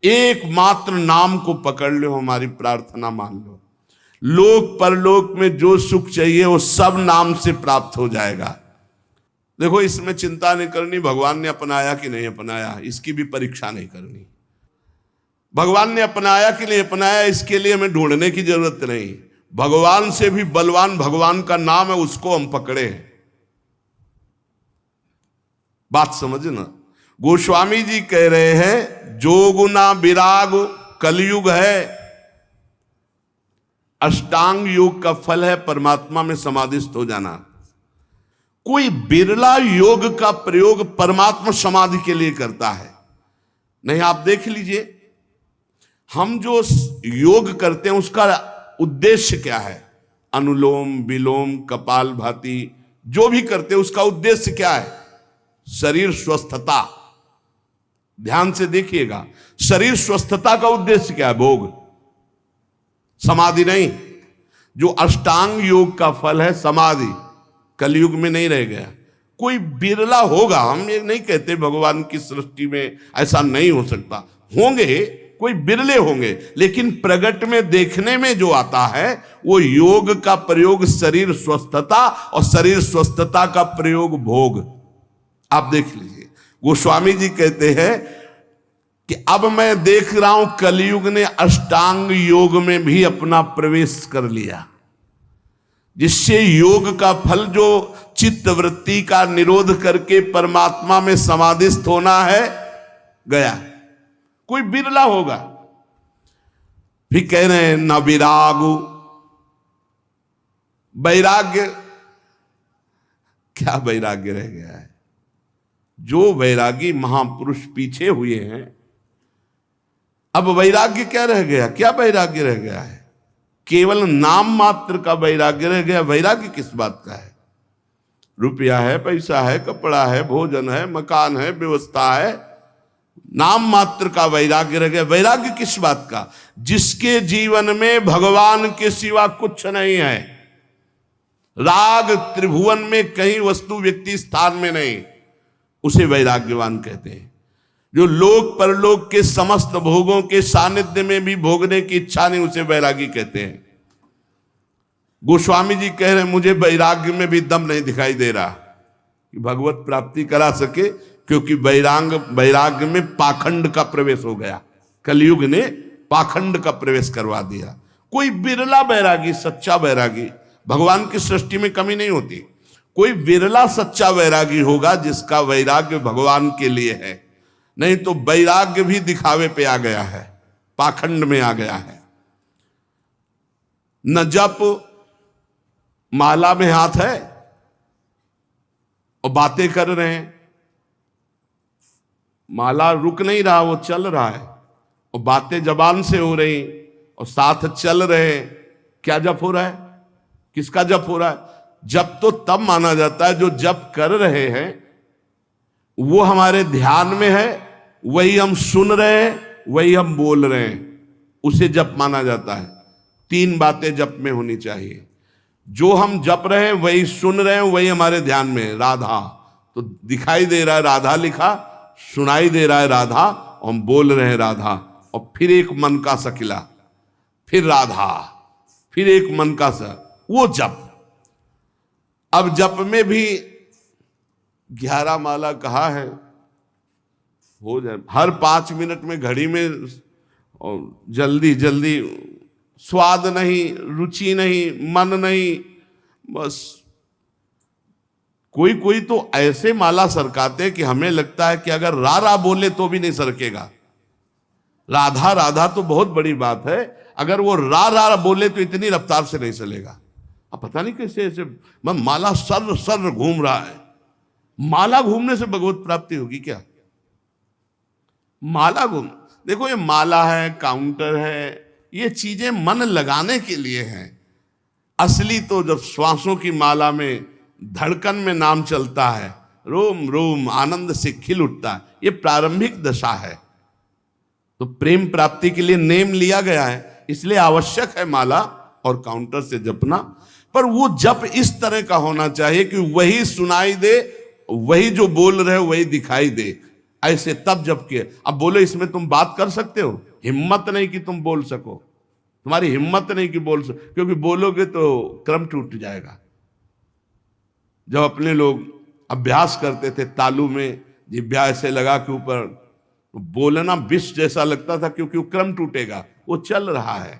एकमात्र नाम को पकड़ लो, हमारी प्रार्थना मान लो। लोक परलोक में जो सुख चाहिए वो सब नाम से प्राप्त हो जाएगा। देखो, इसमें चिंता नहीं करनी भगवान ने अपनाया कि नहीं अपनाया, इसकी भी परीक्षा नहीं करनी। भगवान ने अपनाया कि नहीं अपनाया, इसके लिए हमें ढूंढने की जरूरत नहीं। भगवान से भी बलवान भगवान का नाम है, उसको हम पकड़े। बात समझना। गोस्वामी जी कह रहे हैं, जोगुना विराग कलयुग है, अष्टांग योग का फल है परमात्मा में समाधिस्थ हो जाना। कोई बिरला योग का प्रयोग परमात्मा समाधि के लिए करता है। नहीं, आप देख लीजिए, हम जो योग करते हैं उसका उद्देश्य क्या है? अनुलोम विलोम कपालभाति जो भी करते हैं उसका उद्देश्य क्या है? शरीर स्वस्थता। ध्यान से देखिएगा, शरीर स्वस्थता का उद्देश्य क्या है? भोग, समाधि नहीं। जो अष्टांग योग का फल है समाधि, कलयुग में नहीं रह गया। कोई बिरला होगा, हम ये नहीं कहते भगवान की सृष्टि में ऐसा नहीं हो सकता, होंगे, कोई बिरले होंगे, लेकिन प्रगट में देखने में जो आता है वो योग का प्रयोग शरीर स्वस्थता और शरीर स्वस्थता का प्रयोग भोग। आप देख लीजिए, गोस्वामी जी कहते हैं कि अब मैं देख रहा हूं कलयुग ने अष्टांग योग में भी अपना प्रवेश कर लिया, जिससे योग का फल जो चित्त वृत्ति का निरोध करके परमात्मा में समाधिस्थ होना है गया। कोई बिरला होगा। फिर कह रहे हैं न विरागु, वैराग्य, क्या वैराग्य रह गया है? जो वैरागी महापुरुष पीछे हुए हैं, अब वैराग्य क्या रह गया? क्या वैराग्य रह गया है? केवल नाम मात्र का वैराग्य रह गया। वैराग्य किस बात का है? रुपया है, पैसा है, कपड़ा है, भोजन है, मकान है, व्यवस्था है, नाम मात्र का वैराग्य रह गया। वैराग्य किस बात का? जिसके जीवन में भगवान के सिवा कुछ नहीं है, राग त्रिभुवन में कहीं वस्तु व्यक्ति स्थान में नहीं, उसे वैराग्यवान कहते हैं। जो लोक परलोक के समस्त भोगों के सानिध्य में भी भोगने की इच्छा नहीं, उसे वैरागी कहते हैं। गोस्वामी जी कह रहे हैं, मुझे वैराग्य में भी दम नहीं दिखाई दे रहा कि भगवत प्राप्ति करा सके, क्योंकि वैराग्य में पाखंड का प्रवेश हो गया। कलयुग ने पाखंड का प्रवेश करवा दिया। कोई बिरला वैरागी, सच्चा वैरागी, भगवान की सृष्टि में कमी नहीं होती, कोई बिरला सच्चा वैरागी होगा जिसका वैराग्य भगवान के लिए है। नहीं तो वैराग्य भी दिखावे पे आ गया है, पाखंड में आ गया है। न जप, माला में हाथ है और बातें कर रहे हैं, माला रुक नहीं रहा, वो चल रहा है, और बातें जबान से हो रही और साथ चल रहे हैं। क्या जप हो रहा है? किसका जप हो रहा है? जप तो तब माना जाता है जो जप कर रहे हैं वो हमारे ध्यान में है, वही हम सुन रहे हैं, वही हम बोल रहे हैं, उसे जप माना जाता है। 3 बातें जप में होनी चाहिए। जो हम जप रहे हैं वही सुन रहे हैं, वही हमारे ध्यान में है। राधा तो दिखाई दे रहा है, राधा लिखा, सुनाई दे रहा है राधा, और हम बोल रहे हैं राधा, और फिर एक मन का सकिला, फिर राधा, फिर एक मन का सा, वो जप। अब जप में भी 11 माला कहा है, हो जाए हर 5 मिनट में घड़ी में, और जल्दी जल्दी, स्वाद नहीं, रुचि नहीं, मन नहीं, बस कोई कोई तो ऐसे माला सरकाते कि हमें लगता है कि अगर रा रा बोले तो भी नहीं सरकेगा। राधा राधा तो बहुत बड़ी बात है, अगर वो रा रा बोले तो इतनी रफ्तार से नहीं चलेगा। अब पता नहीं कैसे ऐसे माला सर सर घूम रहा है। माला घूमने से भगवत प्राप्ति होगी क्या? माला घूम, देखो ये माला है, काउंटर है, ये चीजें मन लगाने के लिए हैं। असली तो जब श्वासों की माला में, धड़कन में नाम चलता है, रोम रोम आनंद से खिल उठता है, ये प्रारंभिक दशा है। तो प्रेम प्राप्ति के लिए नेम लिया गया है, इसलिए आवश्यक है माला और काउंटर से जपना। पर वो जप इस तरह का होना चाहिए कि वही सुनाई दे, वही जो बोल रहे वही दिखाई दे। ऐसे तब जब किए। अब बोलो इसमें तुम बात कर सकते हो? हिम्मत नहीं कि तुम बोल सको, तुम्हारी हिम्मत नहीं कि बोल सको, क्योंकि बोलोगे तो क्रम टूट जाएगा। जब अपने लोग अभ्यास करते थे तालू में जिभ्या ऐसे लगा के ऊपर, बोलना विष जैसा लगता था, क्योंकि वो क्रम टूटेगा, वो चल रहा है।